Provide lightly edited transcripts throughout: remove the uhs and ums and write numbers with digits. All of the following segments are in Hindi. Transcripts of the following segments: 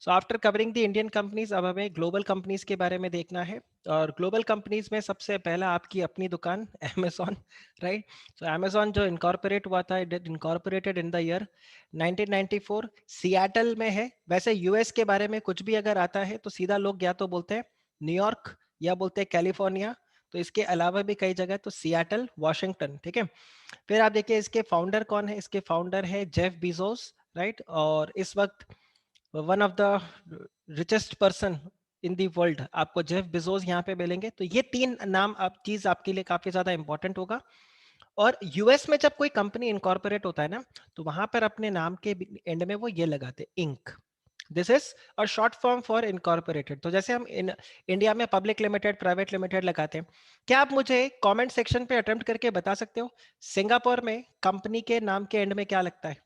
So after covering the Indian companies, अब हमें ग्लोबल कंपनीज के बारे में देखना है। और ग्लोबल कंपनीज में सबसे पहला आपकी अपनी दुकान अमेजोन, राइट। सो अमेजोन जो इनकॉर्पोरेट हुआ था, it incorporated in the year 1994, Seattle में है। वैसे यूएस के बारे में कुछ भी अगर आता है तो सीधा लोग या तो बोलते हैं न्यूयॉर्क या बोलते हैं कैलिफोर्निया, तो इसके अलावा भी कई जगह तो सियाटल, वॉशिंगटन, ठीक है। फिर आप देखिए इसके फाउंडर कौन है, इसके फाउंडर है जेफ बीजोस, राइट। और इस वक्त one of the richest person in the world आपको जेफ बेजोस यहाँ पे मिलेंगे। तो ये तीन नाम आप चीज आपके लिए काफी ज्यादा इंपॉर्टेंट होगा। और यूएस में जब कोई कंपनी इनकॉर्पोरेट होता है ना, तो वहां पर अपने नाम के एंड में वो ये लगाते Inc. This is a short form for incorporated. तो जैसे हम इंडिया में पब्लिक लिमिटेड, प्राइवेट लिमिटेड लगाते हैं, क्या आप मुझे कमेंट सेक्शन पे अटेम्प्ट करके बता सकते हो सिंगापुर में कंपनी के नाम के एंड में क्या लगता है?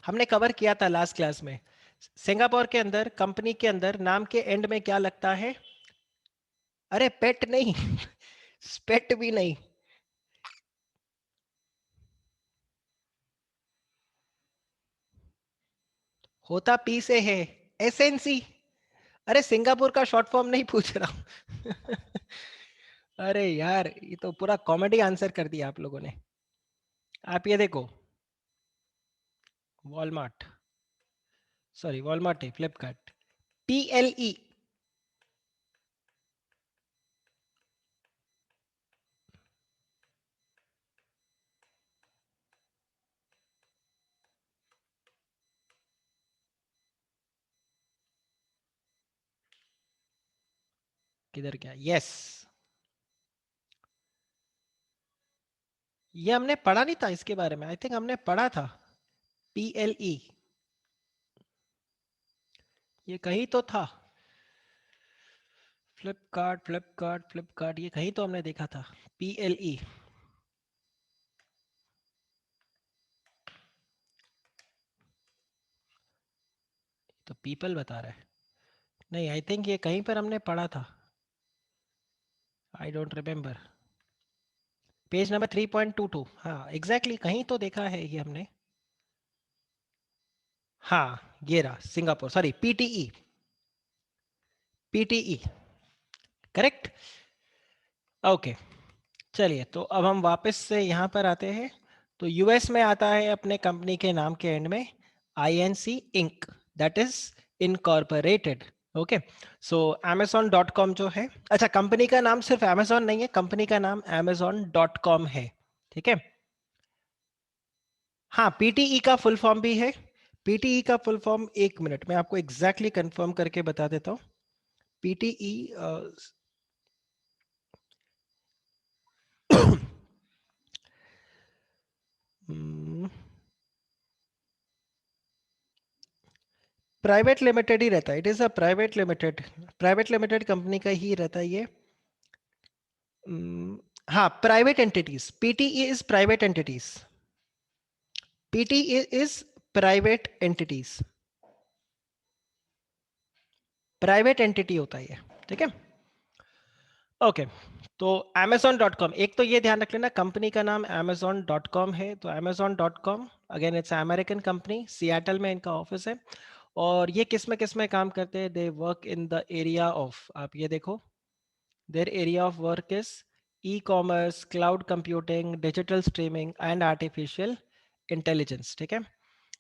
हमने कवर किया था लास्ट क्लास में। सिंगापुर के अंदर कंपनी के अंदर नाम के एंड में क्या लगता है? अरे पेट नहीं स्पेट भी नहीं। होता पी से है, एसएनसी। अरे सिंगापुर का शॉर्ट फॉर्म नहीं पूछ रहा हूं अरे यार, ये तो पूरा कॉमेडी आंसर कर दिया आप लोगों ने। आप ये देखो, वॉलमार्ट, सॉरी वॉलमार्ट नहीं, फ्लिपकार्ट, पीएलई। किधर क्या? यस, ये हमने पढ़ा नहीं था इसके बारे में, आई थिंक हमने पढ़ा था। पीएलई, ये कहीं तो था। फ्लिपकार्ट फ्लिपकार्ट फ्लिपकार्ट, ये कहीं तो हमने देखा था, पीएलई। तो पीपल बता रहा है, नहीं आई थिंक ये कहीं पर हमने पढ़ा था। I don't remember. Page number 3.22, हाँ एग्जैक्टली कहीं तो देखा है ये हमने। हाँ ये रहा, Singapore, sorry PTE, PTE, correct. Okay, चलिए तो अब हम वापस से यहाँ पर आते हैं। तो यूएस में आता है अपने कंपनी के नाम के एंड में INC Inc, that is incorporated. Okay, so amazon.com जो है, अच्छा कंपनी का नाम सिर्फ amazon नहीं है, कंपनी का नाम amazon.com है, ठीक है। हाँ, पीटीई का फुल फॉर्म भी है। पीटीई का फुल फॉर्म, एक मिनट मैं आपको एग्जैक्टली कंफर्म करके बता देता हूँ। पीटीई प्राइवेट लिमिटेड ही रहता है, it is a private limited, private limited company का ही रहता है ये। हाँ, private entities, PTE is private entities, PTE is private entities, private entity होता है ये, ठीक है। ओके, तो amazon.com, एक तो ये ध्यान रख लेना कंपनी का नाम amazon.com है। तो amazon.com again it's American company, Seattle में इनका ऑफिस है। और ये किस में काम करते हैं? They work in the area of, आप ये देखो, their area of work is e commerce, cloud computing, digital streaming and artificial intelligence, ठीक है।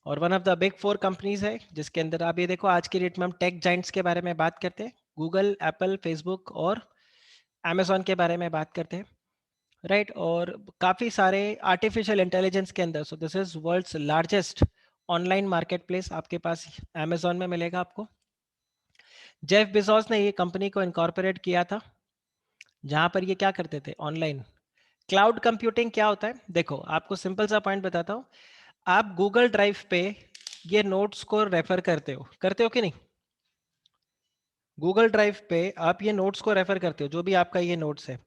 और one of the big four companies है जिसके अंदर आप ये देखो, आज की डेट में हम टेक जाइंट्स के बारे में बात करते हैं, गूगल, एप्पल, फेसबुक और अमेजोन के बारे में बात करते हैं, राइट। और काफ़ी सारे आर्टिफिशियल इंटेलिजेंस के अंदर, so this is world's largest online market place, आपके पास अमेजोन में मिलेगा आपको। जेफ बेजोस ने ये कंपनी को इनकॉर्पोरेट किया था, जहां पर ये क्या करते थे? Online cloud computing. क्या होता है देखो, आपको सिंपल सा पॉइंट बताता हूँ। आप गूगल ड्राइव पे ये नोट्स को रेफर करते हो कि नहीं? गूगल ड्राइव पे आप ये नोट्स को रेफर करते हो, जो भी आपका ये नोट्स है,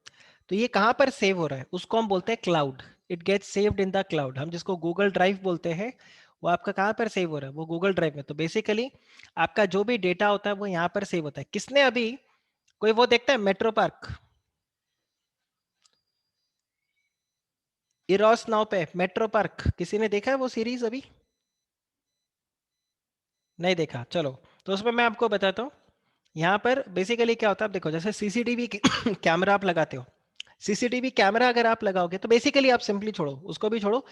तो ये कहाँ पर सेव हो रहा है? उसको हम बोलते हैं cloud. It gets saved in the cloud. हम जिसको गूगल ड्राइव बोलते हैं, वो आपका कहाँ पर सेव हो रहा है? वो गूगल ड्राइव में। तो बेसिकली आपका जो भी डेटा होता है वो यहाँ पर सेव होता है। किसने अभी, कोई वो देखता है मेट्रो पार्क, इरोस नाउ पे मेट्रो पार्क, किसी ने देखा है वो सीरीज अभी? नहीं देखा, चलो। तो उसमें मैं आपको बताता हूँ। यहाँ पर बेसिकली क्या होता है, आप देखो जैसे सीसीटीवी कैमरा आप लगाते हो। सीसीटीवी कैमरा अगर आप लगाओगे तो बेसिकली आप सिंपली छोड़ो, उसको भी छोड़ो।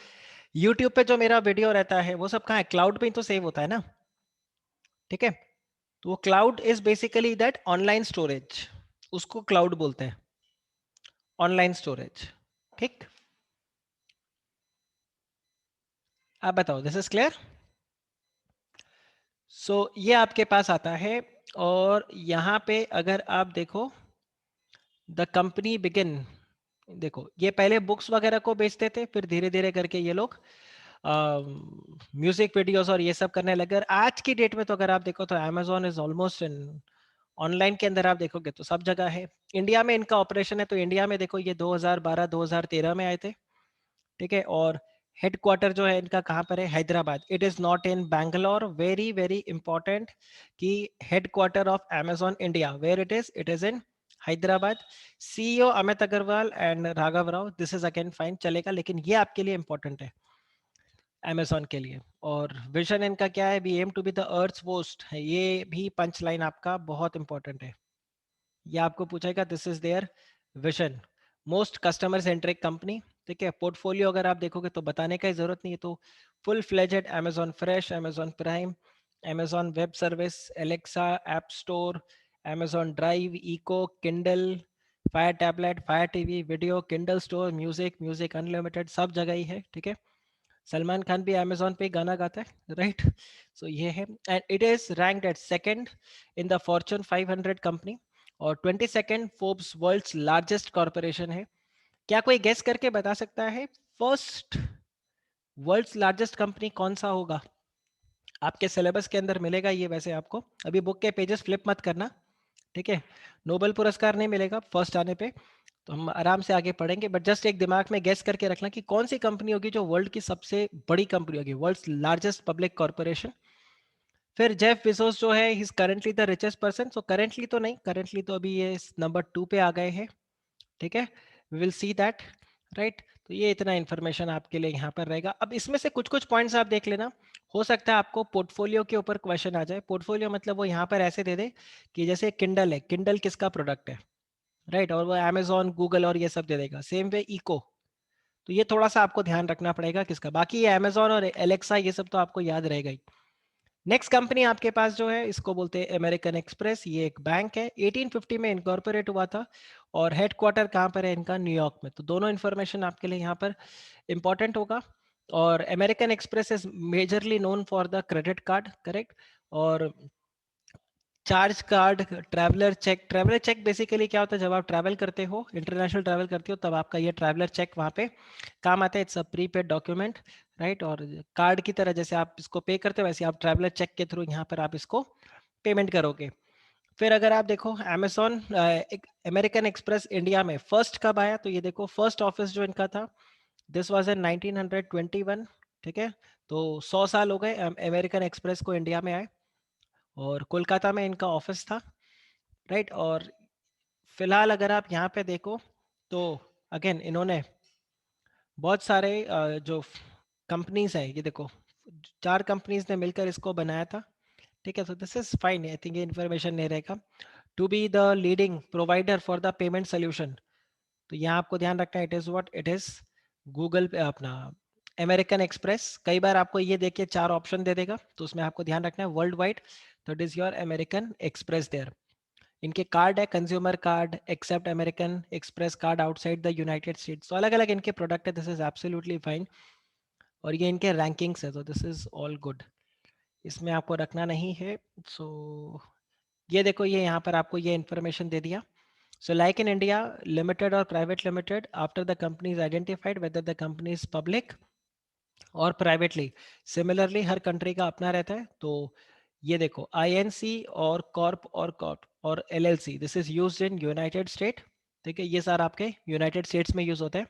यूट्यूब पे जो मेरा वीडियो रहता है वो सब कहाँ है, क्लाउड पे ही तो सेव होता है ना, ठीक है। तो वो cloud is basically that online storage, उसको क्लाउड बोलते हैं, ऑनलाइन स्टोरेज। ठीक, आप बताओ, दिस इज क्लियर। सो ये आपके पास आता है। और यहाँ पे अगर आप देखो, द कंपनी बिगिन, देखो ये पहले बुक्स वगैरह को बेचते थे, फिर धीरे धीरे करके ये लोग म्यूजिक वीडियोस और ये सब करने लगे। और आज की डेट में तो अगर आप देखो तो Amazon is almost in, online के अंदर आप देखोगे तो सब जगह है। इंडिया में इनका ऑपरेशन है, तो इंडिया में देखो ये 2012-2013 में आए थे, ठीक है। और हेडक्वार्टर जो है इनका कहाँ पर है, Hyderabad. It is not in Bangalore, very very important, कि headquarter of Amazon India where it is in Hyderabad. CEO Amit Agarwal and Raghav Rao, this is again fine, चलेगा, लेकिन ये आपके लिए इंपॉर्टेंट है अमेजोन के लिए। और विजन इनका क्या है, we aim to be the earth post है, ये भी पंच लाइन आपका बहुत इंपॉर्टेंट है। ये आपको पूछेगा, this is their vision, most customer centric company, ठीक है। पोर्टफोलियो अगर आप देखोगे तो बताने का ही जरूरत नहीं है, तो full fledged Amazon Fresh, Amazon Prime, Amazon Web Service, Alexa, App Store, Amazon Drive, Echo, Kindle, Fire tablet, Fire TV, video, Kindle Store, music, Music Unlimited, सब जगह ही है, ठीक है। सलमान खान भी अमेजोन पे गाना गाता है, राइट। सो ये है, and it is ranked at second in the Fortune 500 company, और 22nd Forbes world's largest corporation है। क्या कोई गेस करके बता सकता है फर्स्ट वर्ल्ड्स लार्जेस्ट कंपनी कौन सा होगा? आपके सिलेबस के अंदर मिलेगा ये, वैसे आपको अभी बुक के पेजेस फ्लिप मत करना, ठीक है। नोबेल पुरस्कार नहीं मिलेगा फर्स्ट आने पे, तो हम आराम से आगे पढ़ेंगे, बट जस्ट एक दिमाग में गेस करके रखना कि कौन सी कंपनी होगी जो वर्ल्ड की सबसे बड़ी कंपनी होगी, वर्ल्ड्स लार्जेस्ट पब्लिक कॉर्पोरेशन। फिर जेफ बेजोस जो है, he is currently the richest person, so currently तो नहीं, करेंटली तो अभी ये नंबर 2 पे आ गए हैं, ठीक है। We will see that, right. तो ये इतना इन्फॉर्मेशन आपके लिए यहाँ पर रहेगा। अब इसमें से कुछ कुछ पॉइंट्स आप देख लेना, हो सकता है आपको पोर्टफोलियो के ऊपर क्वेश्चन आ जाए। पोर्टफोलियो मतलब वो यहाँ पर ऐसे दे दे कि जैसे किंडल है, किंडल किसका प्रोडक्ट है, राइट, और वो अमेजोन, गूगल और ये सब दे देगा। सेम वे इको, तो ये थोड़ा सा आपको ध्यान रखना पड़ेगा किसका, बाकी ये अमेजोन और एलेक्सा ये सब तो आपको याद रहेगा ही। नेक्स्ट कंपनी आपके पास जो है, इसको बोलते हैं अमेरिकन एक्सप्रेस। ये एक बैंक है, 1850 में इनकॉर्पोरेट हुआ था, और हेडक्वार्टर कहाँ पर है इनका, न्यूयॉर्क में। तो दोनों इन्फॉर्मेशन आपके लिए यहाँ पर इंपॉर्टेंट होगा। और American Express is majorly known for the credit card, correct. और charge card, traveller cheque, traveller cheque basically क्या होता है, जब आप ट्रैवल करते हो, इंटरनेशनल ट्रैवल करते हो, तब आपका ये ट्रैवलर चेक वहाँ पे काम आता है। It's a prepaid document, right. और कार्ड की तरह जैसे आप इसको पे करते हो, वैसे आप ट्रैवलर चेक के थ्रू यहाँ पर आप इसको पेमेंट करोगे। फिर अगर आप देखो अमेजोन, एक अमेरिकन एक्सप्रेस इंडिया में फर्स्ट कब आया, तो ये देखो फर्स्ट ऑफिस जो इनका था, दिस वाज इन 1921, ठीक है। तो 100 साल हो गए अमेरिकन एक्सप्रेस को इंडिया में आए, और कोलकाता में इनका ऑफिस था, राइट। और फिलहाल अगर आप यहाँ पे देखो तो अगेन इन्होंने बहुत सारे जो कंपनीज है, ये देखो 4 कंपनीज ने मिलकर इसको बनाया था, ठीक है। तो this is fine, I think ये इन्फॉर्मेशन नहीं रहेगा। To be the leading provider for the payment solution, तो यहाँ आपको ध्यान रखना है, it is what it is, Google पे अपना अमेरिकन एक्सप्रेस। कई बार आपको ये देखिए 4 ऑप्शन दे देगा, तो उसमें आपको ध्यान रखना है वर्ल्ड वाइड, तो it is your American Express there. इनके कार्ड है, consumer card, accept American Express card outside the United States. तो अलग अलग इनके प्रोडक्ट है, दिस इज एब्सोल्युटली फाइन। और ये इनके रैंकिंग्स है, तो दिस इज ऑल गुड, इसमें आपको रखना नहीं है। सो ये देखो, ये यहाँ पर आपको ये इन्फॉर्मेशन दे दिया। So like in India, limited or private limited, after the company is identified whether the company is public और प्राइवेटली, सिमिलरली हर कंट्री का अपना रहता है। तो ये देखो आईएनसी और कॉर्प और LLC, this is used in United state, ठीक है। ये सारा आपके यूनाइटेड स्टेट्स में यूज होते हैं।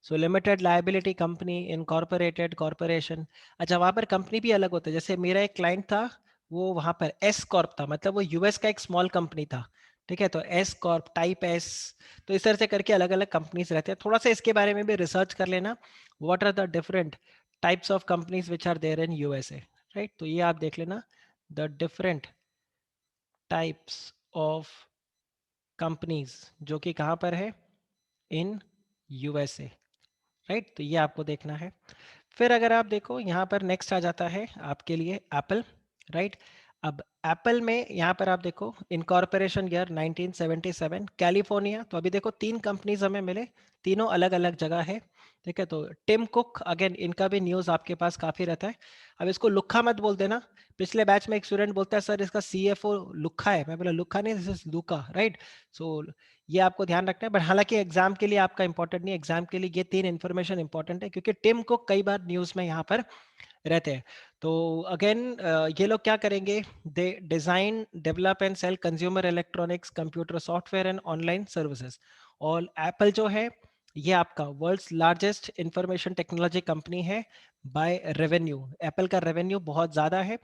सो limited liability company, incorporated corporation, अच्छा वहाँ पर कंपनी भी अलग होता है। जैसे मेरा एक क्लाइंट था, वो वहाँ पर एस कॉर्प था, मतलब वो यूएस का एक स्मॉल कंपनी था, ठीक है। तो एस कॉर्प, टाइप एस, तो इस तरह से करके अलग अलग कंपनीज रहते हैं। थोड़ा सा इसके बारे में भी रिसर्च कर लेना, what are the different types of companies which are there in USA, right. तो ये आप देख लेना, the different types of companies जो कि कहाँ पर है, इन यूएसए, राइट। तो ये आपको देखना है। फिर अगर आप देखो यहाँ पर नेक्स्ट आ जाता है आपके लिए एप्पल, राइट। अब एप्पल में यहाँ पर आप देखो इनकॉर्पोरेशन ईयर 1977, कैलिफोर्निया। तो अभी देखो तीन कंपनीज हमें मिले, तीनों अलग अलग जगह है, ठीक है। तो टिम कुक, अगेन इनका भी न्यूज़ आपके पास काफ़ी रहता है। अब इसको लुक्खा मत बोल देना। पिछले बैच में एक स्टूडेंट बोलता है सर इसका सीएफओ लुक्खा है, मैं बोला लुक्खा नहीं, this is Luca, right. So ये आपको ध्यान रखना है। बट हालांकि एग्जाम के लिए आपका इंपॉर्टेंट नहीं, एग्जाम के लिए ये तीन इन्फॉर्मेशन इंपॉर्टेंट है क्योंकि टिम कुक कई बार न्यूज़ में यहाँ पर रहते हैं। तो अगेन ये लोग क्या करेंगे, they design develop and sell consumer electronics computer software and online services. और एप्पल जो है ये आपका world's largest information technology company है बाय रेवेन्यू। एप्पल का रेवेन्यू बहुत ज़्यादा है,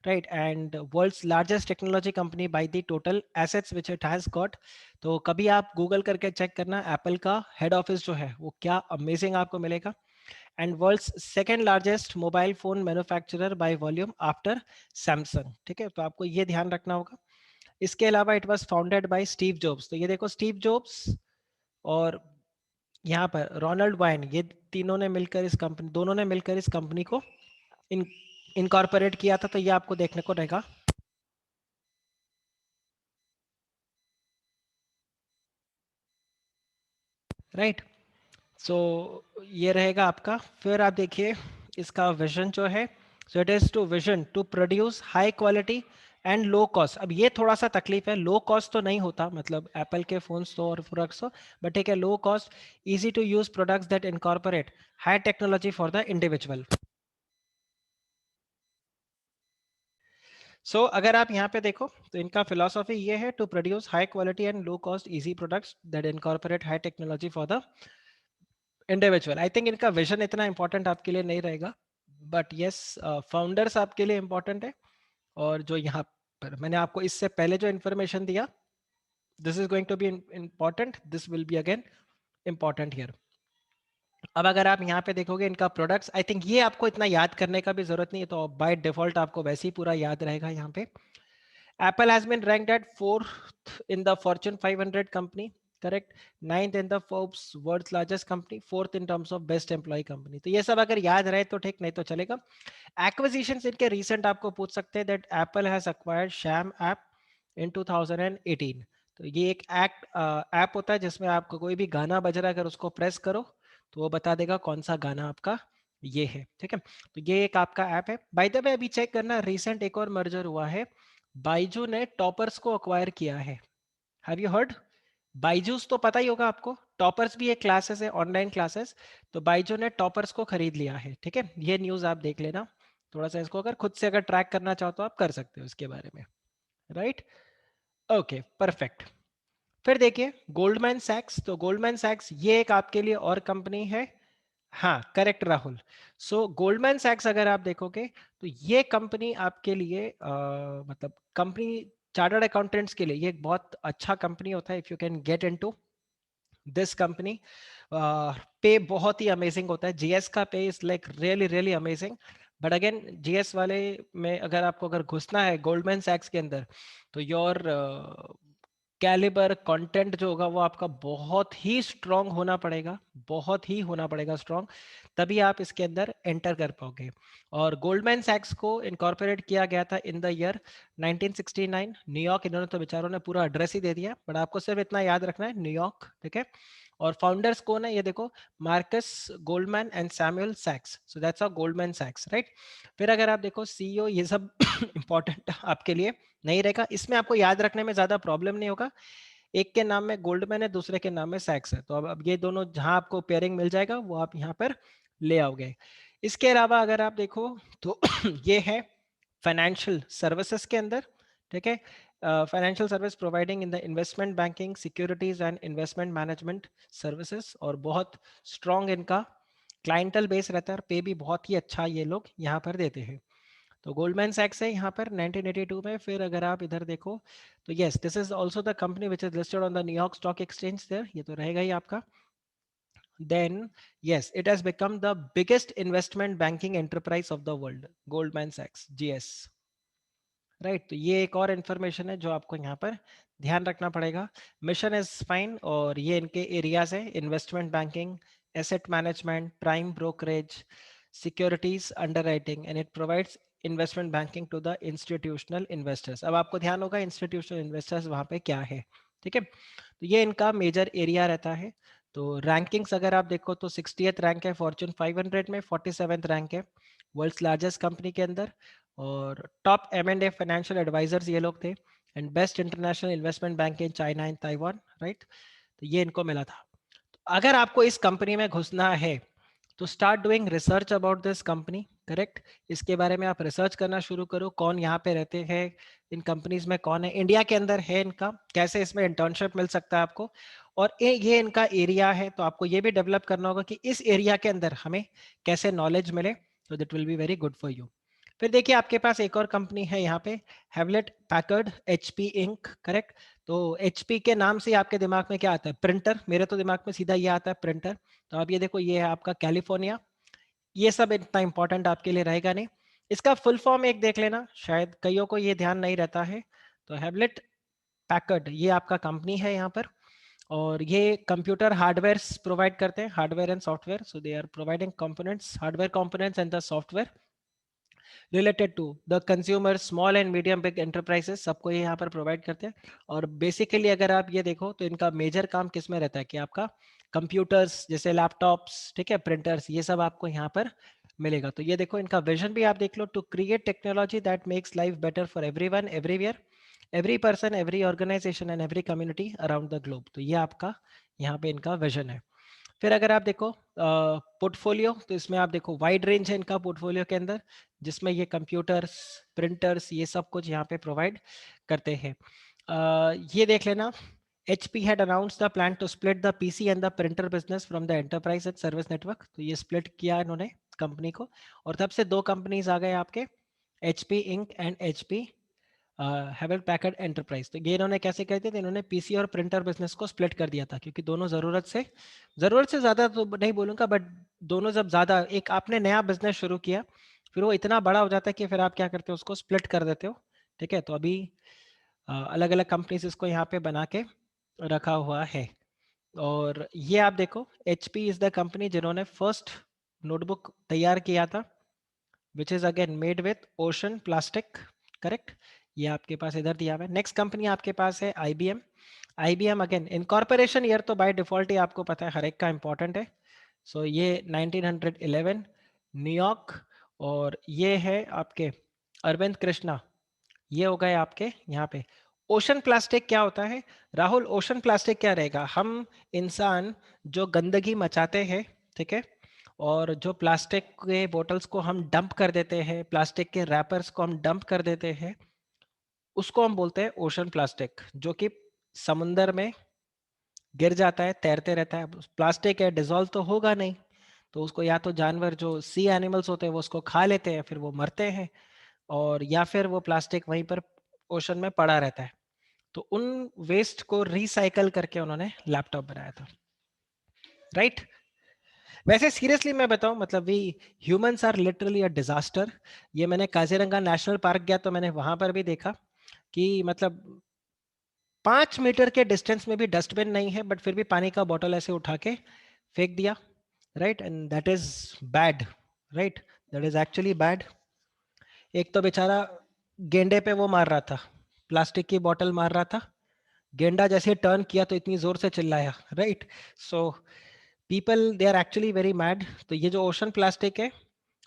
right. And world's largest technology company by the total assets which it has got. तो कभी आप गूगल करके चेक करना, एप्पल का हेड ऑफिस जो है वो क्या अमेजिंग आपको मिलेगा। And world's second largest mobile phone manufacturer by volume after Samsung, ठीक है। तो आपको ये ध्यान रखना होगा। इसके अलावा it was founded by Steve jobs. तो ये देखो स्टीव जॉब्स और यहाँ पर रोनाल्ड वाइन, ये तीनों ने मिलकर इस कंपनी, दोनों ने मिलकर इस कंपनी को इन इनकॉर्पोरेट किया था। तो ये आपको देखने को रहेगा, राइट। सो ये रहेगा आपका। फिर आप देखिए इसका विजन जो है, so it is to vision to produce high quality and low cost. अब ये थोड़ा सा तकलीफ है, लो कॉस्ट तो नहीं होता, मतलब एप्पल के फोन्स तो और प्रोडक्ट्स तो, बट ठीक है, low cost easy to use products that incorporate high technology for the individual. So अगर आप यहाँ पे देखो तो इनका फिलॉसफी ये है, to produce high quality and low cost easy products that incorporate high technology for the individual. I think इनका विजन इतना इंपॉर्टेंट आपके लिए नहीं रहेगा, बट यस फाउंडर्स आपके लिए इंपॉर्टेंट है। और जो यहाँ पर मैंने आपको इससे पहले जो इन्फॉर्मेशन दिया, this is going to be important, this will be again important here. अब अगर आप यहाँ पे देखोगे इनका प्रोडक्ट्स, आई थिंक ये आपको इतना याद करने का भी जरूरत नहीं है, तो बाय डिफॉल्ट आपको वैसे ही पूरा याद रहेगा यहाँ पे। Apple has been ranked at fourth in the Fortune 500 company, correct? Ninth in the Forbes world's largest company, fourth in terms of best employee company. तो ये सब अगर याद रहे तो ठीक, नहीं तो चलेगा। Acquisitions इनके recent आपको पूछ सकते हैं, that Apple has acquired Sham app in 2018। तो ये एक ऐप होता है जिसमें आपको कोई भी गाना बज रहा है, अगर उसको प्रेस करो तो वो बता देगा कौन सा गाना आपका ये है, ठीक है। तो ये एक आपका ऐप है। बाय द वे अभी चेक करना, रिसेंट एक और मर्जर हुआ है, बाइजू ने टॉपर्स को अक्वायर किया है। Have you heard? बाइजूस तो पता ही होगा आपको, टॉपर्स भी एक क्लासेस है, ऑनलाइन क्लासेस। तो बाइजू ने टॉपर्स को खरीद लिया है, ठीक है। ये न्यूज़ आप देख लेना थोड़ा सा, इसको अगर खुद से अगर ट्रैक करना चाहो तो आप कर सकते हो इसके बारे में, राइट। Okay perfect. फिर देखिए गोल्डमैन सैक्स। तो गोल्डमैन सैक्स ये एक आपके लिए और कंपनी है। हाँ करेक्ट राहुल। सो गोल्डमैन सैक्स अगर आप देखोगे तो ये कंपनी आपके लिए मतलब कंपनी चार्टर्ड अकाउंटेंट्स के लिए ये एक बहुत अच्छा कंपनी होता है। If you can get into this company, पे बहुत ही अमेजिंग होता है। जीएस का पे is like really really amazing. But again GS वाले में अगर आपको अगर घुसना है गोल्डमैन सैक्स के अंदर, तो योर कैलिबर कंटेंट जो होगा वो आपका बहुत ही स्ट्रांग होना पड़ेगा, बहुत ही होना पड़ेगा स्ट्रांग, तभी आप इसके अंदर एंटर कर पाओगे। और गोल्डमैन सैक्स को इनकॉर्पोरेट किया गया था इन द ईयर 1969 न्यूयॉर्क। इन्होंने तो बेचारों ने पूरा एड्रेस ही दे दिया, बट आपको सिर्फ इतना याद रखना है न्यूयॉर्क, ठीक है। और फाउंडर्स कौन है ये देखो, Marcus Goldman and Samuel सैक्स। So that's a Goldman सैक्स, right. फिर अगर आप देखो सीईओ, ये सब इंपॉर्टेंट आपके लिए नहीं रहेगा, इसमें आपको याद रखने में ज्यादा प्रॉब्लम नहीं होगा। एक के नाम में गोल्डमैन है, दूसरे के नाम में सैक्स है, तो अब ये दोनों जहां आपको पेयरिंग मिल जाएगा वो आप यहाँ पर ले आओगे। इसके अलावा अगर आप देखो तो ये है फाइनेंशियल सर्विसेज के अंदर, ठीक है। Financial service providing in the investment banking securities and investment management services, और बहुत स्ट्रॉन्ग इनका क्लाइंटल बेस रहता है, और पे भी बहुत ही अच्छा ये लोग यहाँ पर देते हैं। तो गोल्डमैन सैक्स है यहाँ पर 1982 में। फिर अगर आप इधर देखो तो yes this is also the company which is listed on the New York stock exchange there, ये तो रहेगा ही आपका, then yes, it has become the biggest investment banking enterprise of the world, Goldman Sachs, GS. Right, तो ये एक और इन्फॉर्मेशन है जो आपको यहाँ पर ध्यान रखना पड़ेगा. मिशन इज फाइन, और ये इनके एरियाज है: investment banking, asset management, prime brokerage, securities underwriting, and it provides investment banking to the institutional investors. अब आपको ध्यान होगा इंस्टीट्यूशनल इन्वेस्टर्स वहाँ पे क्या है. ठीक है, तो ये इनका मेजर एरिया रहता है. तो रैंकिंग्स अगर आप देखो तो 60th रैंक है फॉर्च्यून 500 में, 47th रैंक है वर्ल्ड्स लार्जेस्ट कंपनी के अंदर, और टॉप M&A फाइनेंशियल एडवाइजर्स ये लोग थे, and best international investment bank in China and Taiwan. Right, तो ये इनको मिला था. तो अगर आपको इस कंपनी में घुसना है तो start doing research about this company. Correct, इसके बारे में आप रिसर्च करना शुरू करो. कौन यहाँ पे रहते हैं, इन कंपनीज में कौन है, इंडिया के अंदर है इनका, कैसे इसमें इंटर्नशिप मिल सकता है आपको, और ये इनका एरिया है. तो आपको ये भी डेवलप करना होगा कि इस एरिया के अंदर हमें कैसे नॉलेज मिले. तो that will be very good for you. फिर देखिए आपके पास एक और कंपनी है यहाँ पे, Hewlett Packard, HP Inc. Correct, तो HP के नाम से आपके दिमाग में क्या आता है, प्रिंटर. मेरे तो दिमाग में सीधा ये आता है, प्रिंटर. तो आप ये देखो, ये है आपका कैलिफोर्निया. ये सब इतना इंपॉर्टेंट आपके लिए रहेगा नहीं. इसका फुल फॉर्म एक देख लेना, शायद कईयों को ये ध्यान नहीं रहता है. तो हेवलेट पैकर्ड ये आपका कंपनी है यहाँ पर, और ये कंप्यूटर हार्डवेयर प्रोवाइड करते हैं, hardware and software. So they are providing components, hardware components and the software related to the consumer, small and medium big enterprises, सबको ये यहाँ पर प्रोवाइड करते हैं. और बेसिकली अगर आप ये देखो तो इनका मेजर काम किस में रहता है कि आपका कंप्यूटर्स जैसे लैपटॉप्स, ठीक है, प्रिंटर्स, ये सब आपको यहाँ पर मिलेगा. तो ये देखो इनका विजन भी आप देख लो, to create technology that makes life better for everyone, everywhere, every person, every organisation and every community around the globe. तो ये आपका यहाँ पे इनका विजन है. फिर अगर आप देखो पोर्टफोलियो, तो इसमें आप देखो वाइड रेंज है इनका पोर्टफोलियो के अंदर, जिसमें ये कंप्यूटर्स, प्रिंटर्स, ये सब कुछ यहाँ पे प्रोवाइड करते हैं. ये देख लेना, HP had announced the plan to split the PC and the printer business from the enterprise and service network. तो ये स्प्लिट किया इन्होंने कंपनी को, और तब से दो कंपनीज आ गए आपके, HP Inc and HP Hewlett Packard Enterprise. तो ये इन्होंने कैसे कहते थे, इन्होंने पीसी और प्रिंटर बिजनेस को स्प्लिट कर दिया था, क्योंकि दोनों ज़रूरत से ज़्यादा तो नहीं बोलूँगा, बट दोनों जब ज़्यादा, एक आपने नया बिजनेस शुरू किया फिर वो इतना बड़ा हो जाता है कि फिर आप क्या करते हो, उसको स्प्लिट कर देते हो. ठीक है, तो अभी अलग अलग कंपनीज इसको यहाँ पे बना के रखा हुआ है. और ये आप देखो, HP इज द कंपनी जिन्होंने फर्स्ट नोटबुक तैयार किया था, which is again made with ocean plastic. Correct, ये आपके पास इधर दिया हुआ है. नेक्स्ट कंपनी आपके पास है IBM अगेन इनकॉर्पोरेशन ईयर तो बाय डिफॉल्ट ही आपको पता है हर एक का इंपॉर्टेंट है. सो ये 1911 न्यूयॉर्क, और ये है आपके अरविंद कृष्णा, ये हो गए आपके यहाँ पे. ओशन प्लास्टिक क्या होता है राहुल, ओशन प्लास्टिक क्या रहेगा, हम इंसान जो गंदगी मचाते हैं, ठीक है, और जो प्लास्टिक के बोतल्स को हम डंप कर देते हैं, प्लास्टिक के रैपर्स को हम डंप कर देते हैं, उसको हम बोलते हैं ओशन प्लास्टिक, जो कि समुंदर में गिर जाता है, तैरते रहता है. प्लास्टिक है, डिजोल्व तो होगा नहीं, तो उसको या तो जानवर जो सी एनिमल्स होते हैं वो उसको खा लेते हैं, फिर वो मरते हैं, और या फिर वो प्लास्टिक वहीं पर ओशन में पड़ा रहता है. तो उन वेस्ट को रिसाइकल करके उन्होंने लैपटॉप बनाया था. राइट, वैसे सीरियसली मैं बताऊं, मतलब we humans are literally a disaster. ये मैंने काजीरंगा नेशनल पार्क गया तो मैंने वहां पर भी देखा कि मतलब 5 मीटर के डिस्टेंस में भी डस्टबिन नहीं है, बट फिर भी पानी का बॉटल ऐसे उठा के फेंक दिया. Right, and that is bad. Right, that is actually bad. एक तो बेचारा गेंडे पे वो मार रहा था, प्लास्टिक की बोतल मार रहा था, गेंडा जैसे टर्न किया तो इतनी जोर से चिल्लाया. Right, so people they are actually very mad. तो ये जो ओशन प्लास्टिक है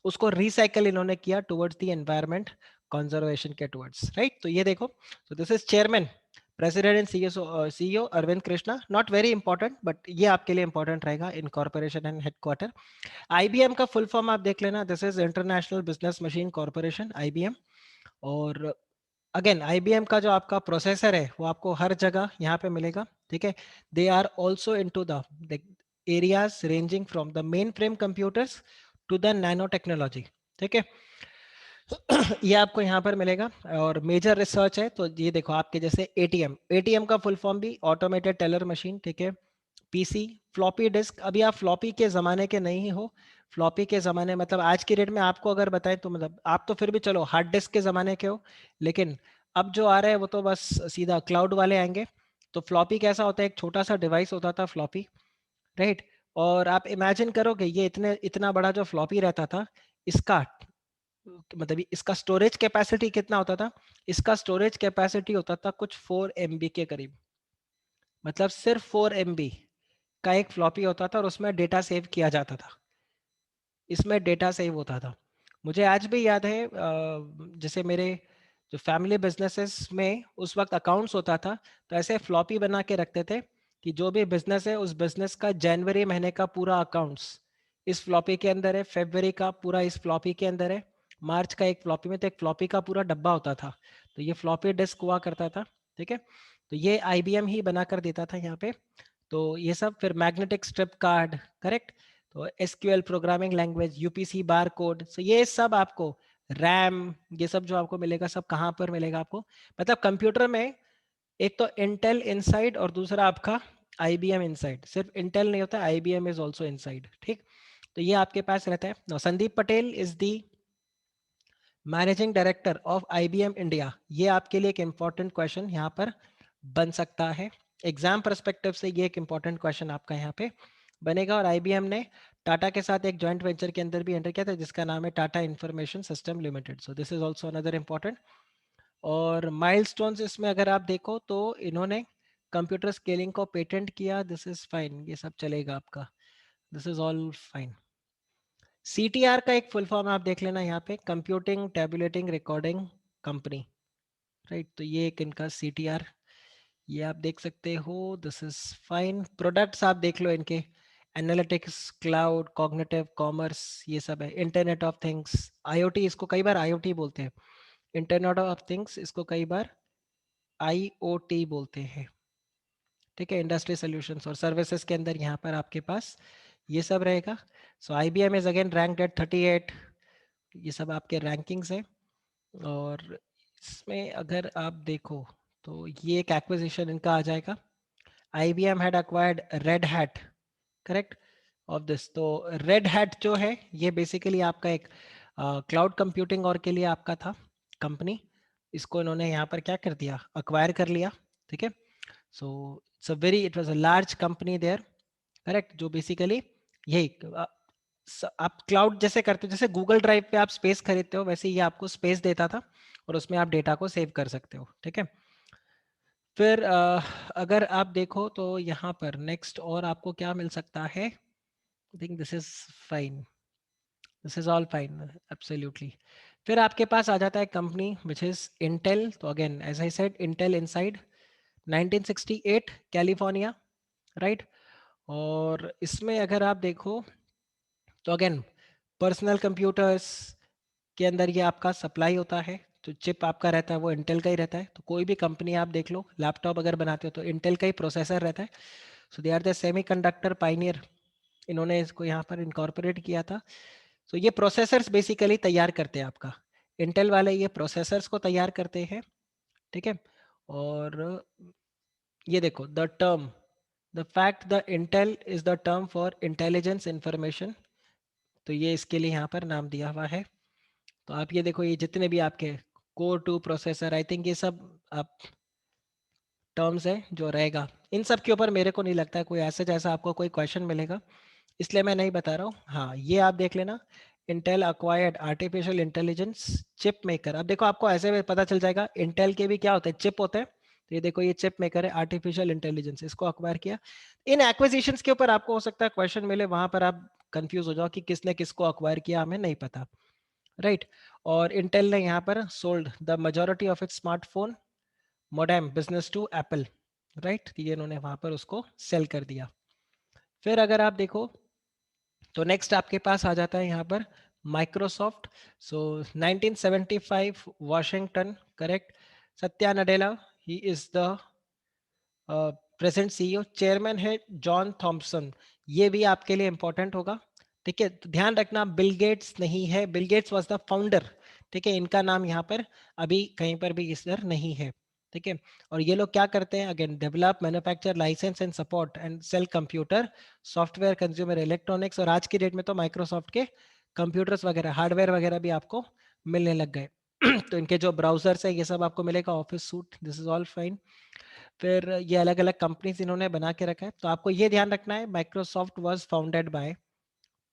उसको रिसाइकल इन्होंने किया टुवर्ड्स द एनवायरनमेंट कंजर्वेशन के टुवर्ड्स. राइट, तो ये देखो, so this is chairman, president and CEO Arvind Krishna. Not very important, but ये आपके लिए इंपॉर्टेंट रहेगा, इनकॉर्पोरेशन एंड हेडक्वार्टर. IBM का फुल फॉर्म आप देख लेना, this is international business machine corporation, IBM. और अगेन IBM का जो आपका प्रोसेसर है वो आपको हर जगह यहाँ पे मिलेगा. ठीक है, they are also into the areas ranging from the mainframe computers to the nano technology. ठीक है, ये आपको यहाँ पर मिलेगा. और मेजर रिसर्च है, तो ये देखो आपके जैसे ATM का फुल फॉर्म भी ऑटोमेटेड टेलर मशीन, ठीक है, पीसी, फ्लॉपी डिस्क। अभी आप फ्लॉपी के ज़माने के नहीं हो। फ्लॉपी के ज़माने मतलब आज की डेट में आपको अगर बताएं तो मतलब आप तो फिर भी चलो हार्ड डिस्क के ज़माने के हो, लेकिन अब जो आ रहा है वो तो बस सीधा क्लाउड वाले आएंगे। तो फ्लॉपी कैसा होता है, एक छोटा सा डिवाइस होता था फ्लॉपी, राइट। और आप इमेजिन करोगे ये इतने इतना बड़ा जो फ्लॉपी रहता था, इसका मतलब इसका स्टोरेज कैपेसिटी कितना होता था, इसका स्टोरेज कैपेसिटी होता था कुछ 4 MB के करीब। मतलब सिर्फ 4 MB का एक फ्लॉपी होता था और उसमें डेटा सेव किया जाता था, इसमें डेटा सेव होता था। मुझे आज भी याद है जैसे मेरे जो फैमिली बिजनेसेस में उस वक्त अकाउंट्स होता था, तो ऐसे फ्लॉपी बना के रखते थे कि जो भी बिजनेस है उस बिजनेस का जनवरी महीने का पूरा अकाउंट्स इस फ्लॉपी के अंदर है, फरवरी का पूरा इस फ्लॉपी के अंदर है, मार्च का एक फ्लॉपी में, तो एक फ्लॉपी का पूरा डब्बा होता था। तो ये फ्लॉपी डिस्क हुआ करता था, ठीक है। तो ये आईबीएम ही बना कर देता था यहाँ पे। तो ये सब फिर मैग्नेटिक स्ट्रिप कार्ड, करेक्ट। तो SQL programming language, UPC bar code, so ये सब आपको रैम, ये सब जो आपको मिलेगा सब कहाँ पर मिलेगा आपको, मतलब कंप्यूटर में एक तो इंटेल इनसाइड और दूसरा आपका आईबीएम इनसाइड। सिर्फ इंटेल नहीं होता, आईबीएम इज आल्सो इनसाइड, ठीक। तो ये आपके पास रहता है। Now, Sandeep Patel is the managing director of IBM India. ये आपके लिए एक इंपॉर्टेंट क्वेश्चन यहाँ पर बन सकता है, एग्जाम परस्पेक्टिव से ये एक इंपॉर्टेंट क्वेश्चन आपका यहाँ पे बनेगा। और आईबीएम ने टाटा के साथ एक जॉइंट वेंचर के अंदर भी एंटर किया था जिसका नाम है Tata information system limited. So this is also another important. और माइलस्टोन्स इसमें अगर आप देखो तो इन्होंने कंप्यूटर स्केलिंग को पेटेंट किया, दिस इज फाइन, ये सब चलेगा आपका, this is all fine. CTR का एक फुल फॉर्म आप देख लेना यहाँ पे, computing tabulating recording company, right. तो ये एक इनका सीटीआर, ये आप देख सकते हो, दिस इज फाइन। प्रोडक्ट्स आप देख लो इनके, एनालिटिक्स, क्लाउड, कॉग्निटिव कॉमर्स, ये सब है। इंटरनेट ऑफ थिंग्स, आईओटी, इसको कई बार आईओटी बोलते हैं, इंटरनेट ऑफ थिंग्स इसको कई बार आईओटी बोलते हैं, ठीक है। इंडस्ट्री सॉल्यूशंस और सर्विसेज के अंदर यहाँ पर आपके पास ये सब रहेगा। So IBM is again ranked at 38, ये सब आपके रैंकिंग्स है। और इसमें अगर आप देखो तो ये एक एक्विजिशन इनका आ जाएगा, IBM had acquired Red Hat, correct, of this. तो रेड हैट जो है ये बेसिकली आपका एक क्लाउड कंप्यूटिंग और के लिए आपका था कंपनी, इसको इन्होंने यहाँ पर क्या कर दिया, अक्वायर कर लिया, ठीक है। So it's a very, it was a large company there, correct, जो बेसिकली यही आप क्लाउड जैसे करते हो, जैसे गूगल ड्राइव पे आप स्पेस खरीदते हो वैसे ये आपको स्पेस देता था और उसमें आप डेटा को सेव कर सकते हो, ठीक है। फिर अगर आप देखो तो यहाँ पर नेक्स्ट और आपको क्या मिल सकता है, I think this is fine, this is all fine, absolutely. फिर आपके पास आ जाता है कंपनी विच इज इंटेल। तो again as I said, Intel inside, 1968 California, right. और इसमें अगर आप देखो तो अगेन पर्सनल कंप्यूटर्स के अंदर ये आपका सप्लाई होता है, तो चिप आपका रहता है वो इंटेल का ही रहता है। तो कोई भी कंपनी आप देख लो, लैपटॉप अगर बनाते हो तो इंटेल का ही प्रोसेसर रहता है। So they are the semiconductor pioneer, इन्होंने इसको यहाँ पर इनकॉर्पोरेट किया था। सो ये प्रोसेसर्स बेसिकली तैयार करते हैं आपका, इंटेल वाले ये प्रोसेसर्स को तैयार करते हैं, ठीक है। और ये देखो the term, the fact the Intel is the term for intelligence information, तो ये इसके लिए यहाँ पर नाम दिया हुआ है। तो आप ये देखो, ये जितने भी आपके कोर टू प्रोसेसर, आई थिंक ये सब आप टर्म्स है जो रहेगा, इन सब के ऊपर मेरे को नहीं लगता है कोई ऐसे जैसा आपको कोई क्वेश्चन मिलेगा, इसलिए मैं नहीं बता रहा हूँ। हाँ ये आप देख लेना, Intel acquired artificial intelligence chip maker. अब देखो आपको ऐसे में पता चल जाएगा इंटेल के भी क्या होते हैं, चिप होते हैं। तो ये देखो ये चिप मेकर है, आर्टिफिशियल इंटेलिजेंस, इसको अक्वायर किया। इन एक्विजिशंस के ऊपर आपको हो सकता है क्वेश्चन मिले, वहां पर आप कंफ्यूज हो जाओ कि किसने किसको अक्वायर किया, हमें नहीं पता, राइट। और इंटेल ने यहाँ पर sold the majority of its smartphone modem business to Apple, right. ये इन्होंने वहां पर उसको सेल कर दिया। फिर अगर आप देखो तो नेक्स्ट आपके पास आ जाता है यहाँ पर Microsoft. So 1975 Washington, correct. Satya Nadella, he is the present CEO, chairman है जॉन थॉम्पसन, ये भी आपके लिए इंपॉर्टेंट होगा, ठीक है। तो ध्यान रखना बिल गेट्स नहीं है, Bill Gates was the founder, ठीक है, इनका नाम यहाँ पर अभी कहीं पर भी इस तरह नहीं है। ठीक है। और ये लोग क्या करते हैं, again develop, manufacture, license and support and sell computer software, consumer electronics, और आज की डेट में तो माइक्रोसॉफ्ट के कंप्यूटर्स वगैरह, हार्डवेयर वगैरह भी आपको मिलने लग गए। तो इनके जो ब्राउजर्स है ये सब आपको मिलेगा, office suit, this is all fine. फिर ये अलग अलग कंपनीज इन्होंने बना के रखा है। तो आपको ये ध्यान रखना है, Microsoft was founded by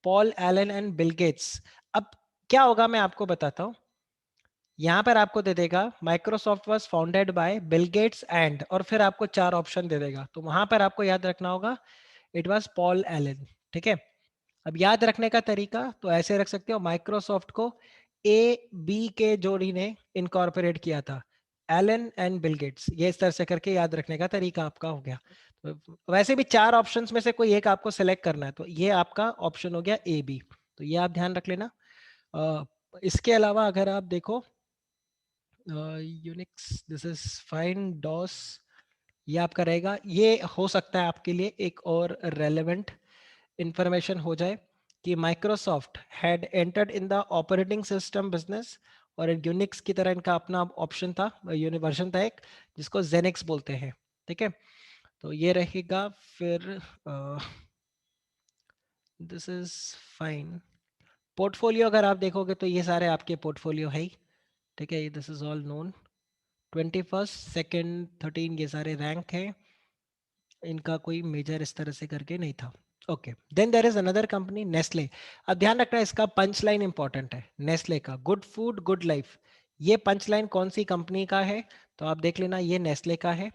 Paul Allen and Bill Gates. अब क्या होगा मैं आपको बताता हूँ। यहां पर आपको दे देगा Microsoft was founded by Bill Gates and, और फिर आपको चार ऑप्शन दे देगा, तो वहां पर आपको याद रखना होगा इट वाज पॉल एलन। ठीक है। अब याद रखने का तरीका तो ऐसे रख सकते हो, माइक्रोसॉफ्ट को ए बी के जोड़ी ने इनकॉर्पोरेट किया था, एलन एंड बिल गेट्स, ये इस तरह से करके याद रखने का तरीका आपका हो गया। तो वैसे भी चार ऑप्शंस में से कोई एक आपको सेलेक्ट करना है, तो ये आपका ऑप्शन हो गया ए बी, तो ये आप ध्यान रख लेना। इसके अलावा अगर आप देखो Unix, this is fine, DOS, ये आपका रहेगा। ये हो सकता है आपके लिए एक और रेलेवेंट इंफॉर्मेशन हो जाए कि Microsoft had entered in the operating system business, और यूनिक्स की तरह इनका अपना ऑप्शन था, यूनिवर्जन था एक, जिसको जेनिक्स बोलते हैं। ठीक है। तो ये रहेगा। फिर दिस इज फाइन। पोर्टफोलियो अगर आप देखोगे तो ये सारे आपके पोर्टफोलियो है ही। ठीक है, this is all known. 21st, second, 13, ये सारे रैंक हैं। इनका कोई मेजर इस तरह से करके नहीं था। Okay, then there is another company, Nestle. अब ध्यान रखना, इसका पंच लाइन इंपॉर्टेंट है, नेस्ले का गुड फूड गुड लाइफ। ये पंच लाइन कौन सी कंपनी का है, तो आप देख लेना, ये नेस्ले का है।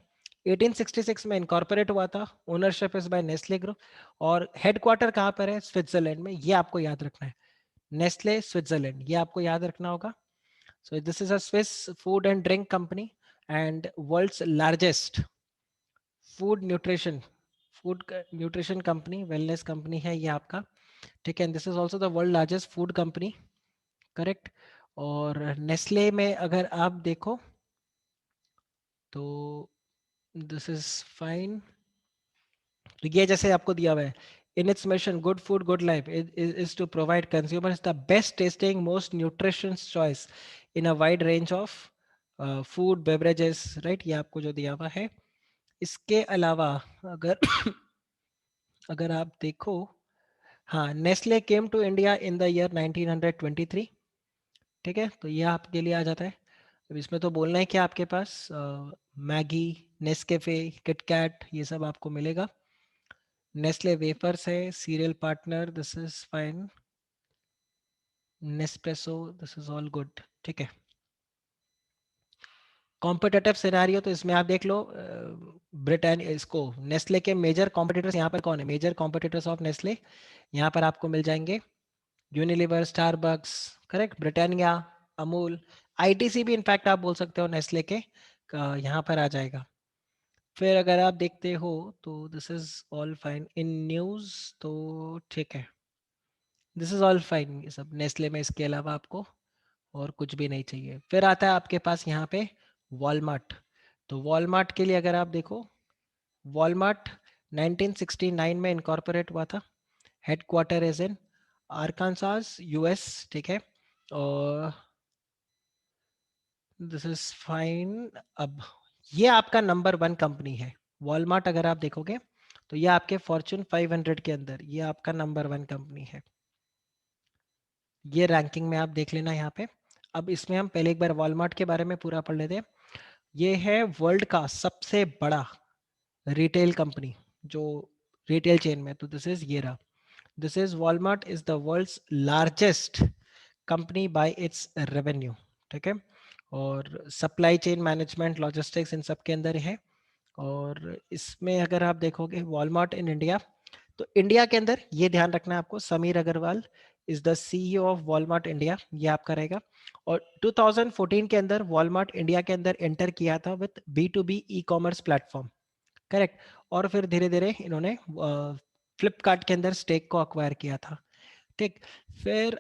1866 में इनकॉर्पोरेट हुआ था, ownership is by Nestle group, और हेडक्वार्टर कहाँ पर है, स्विट्जरलैंड में, ये आपको याद रखना है। नेस्ले स्विट्जरलैंड, ये आपको याद रखना होगा। So this is a Swiss food and drink company and world's largest food nutrition, food nutrition company, wellness company है ये आपका। ठीक है, this is also the world largest food company, correct. और नेस्ले में अगर आप देखो तो दिस इज फाइन। तो ये जैसे आपको दिया हुआ है, in its mission good food good life is to provide consumers the best testing most nutritious choice in a wide range of food beverages, right, ये आपको जो दिया हुआ है। इसके अलावा अगर अगर आप देखो, हाँ, Nestle came to India in the year 1923। ठीक है, तो ये आपके लिए आ जाता है। अब इसमें तो बोलना है कि आपके पास मैगी, नेस्कैफे, किटकैट, ये सब आपको मिलेगा। नेस्ले वेफर्स है, serial partner, this is fine, Nespresso, this is all good. ठीक है। कॉम्पिटेटिव सिनेरियो तो इसमें आप देख लो, ब्रिटानिया, इसको नेस्ले के मेजर कॉम्पिटिटर्स यहाँ पर कौन है, मेजर कॉम्पिटिटर्स ऑफ नेस्ले यहाँ पर आपको मिल जाएंगे, Unilever, Starbucks, correct, Britannia, Amul, ITC भी इनफैक्ट आप बोल सकते हो नेस्ले के यहाँ पर आ जाएगा। फिर अगर आप देखते हो तो this is all fine in news, तो ठीक है, दिस इज ऑल फाइन, ये सब नेस्ले में, इसके अलावा आपको और कुछ भी नहीं चाहिए। फिर आता है आपके पास यहाँ पे वॉलमार्ट। तो वॉलमार्ट के लिए अगर आप देखो, वॉलमार्ट 1969 में इनकॉर्पोरेट हुआ था, हेडक्वार्टर इज इन आरकानसास, यूएस। ठीक है, और दिस इज फाइन। अब ये आपका नंबर वन कंपनी है वॉलमार्ट, अगर आप देखोगे तो ये आपके फॉर्च्यून 500 के अंदर ये आपका नंबर वन कंपनी है। ये रैंकिंग में आप देख लेना यहाँ पे। अब इसमें हम पहले एक बार वॉलमार्ट के बारे में पूरा पढ़ लेते हैं। ये है वर्ल्ड का सबसे बड़ा रिटेल कंपनी, जो रिटेल चेन में, तो दिस इज ये रहा, this is Walmart is the world's largest company by its revenue. ठीक है, और सप्लाई चेन मैनेजमेंट, लॉजिस्टिक्स, इन सब के अंदर है। और इसमें अगर आप देखोगे वॉलमार्ट इन इंडिया, तो इंडिया के अंदर ये ध्यान रखना है आपको, Sameer Agarwal is the CEO of Walmart India, ये आपका रहेगा। और 2014 के अंदर वॉलमार्ट इंडिया के अंदर एंटर किया था with B to B e commerce platform, correct. और फिर धीरे धीरे इन्होंने फ्लिपकार्ट के अंदर स्टेक को अक्वायर किया था। ठीक। फिर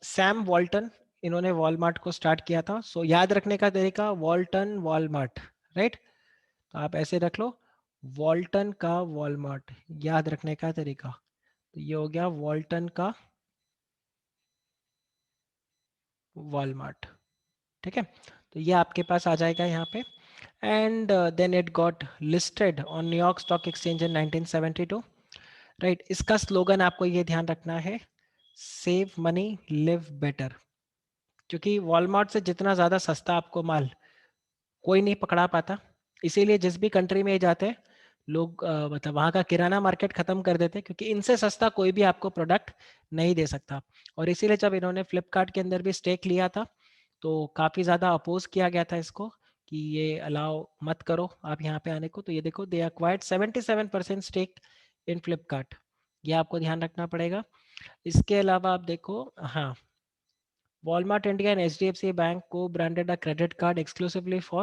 सैम वॉल्टन, इन्होंने वॉलमार्ट को स्टार्ट किया था। सो याद रखने का तरीका, वॉल्टन वॉलमार्ट, राइट, तो आप ऐसे रख लो, वॉल्टन का वॉलमार्ट, याद रखने का तरीका, तो ये हो गया वॉल्टन का वॉलमार्ट। ठीक है, तो ये आपके पास आ जाएगा यहाँ पे। and then it got listed on New York Stock Exchange in 1972. Right, इसका स्लोगन आपको ये ध्यान रखना है, सेव मनी लिव बेटर। क्योंकि वॉलमार्ट से जितना ज़्यादा सस्ता आपको माल कोई नहीं पकड़ा पाता, इसीलिए जिस भी कंट्री में जाते हैं लोग मतलब वहाँ का किराना मार्केट खत्म कर देते हैं, क्योंकि इनसे सस्ता कोई भी आपको प्रोडक्ट नहीं दे सकता। और इसीलिए जब इन्होंने फ्लिपकार्ट के अंदर भी स्टेक लिया था तो काफ़ी ज़्यादा अपोज किया गया था इसको कि ये अलाउ मत करो आप यहाँ पे आने को। तो ये देखो, they acquired 77% stake in Flipkart, ये आपको ध्यान रखना पड़ेगा। इसके अलावा आप देखो, हाँ, Walmart India and HDFC Bank co-branded a credit card exclusively for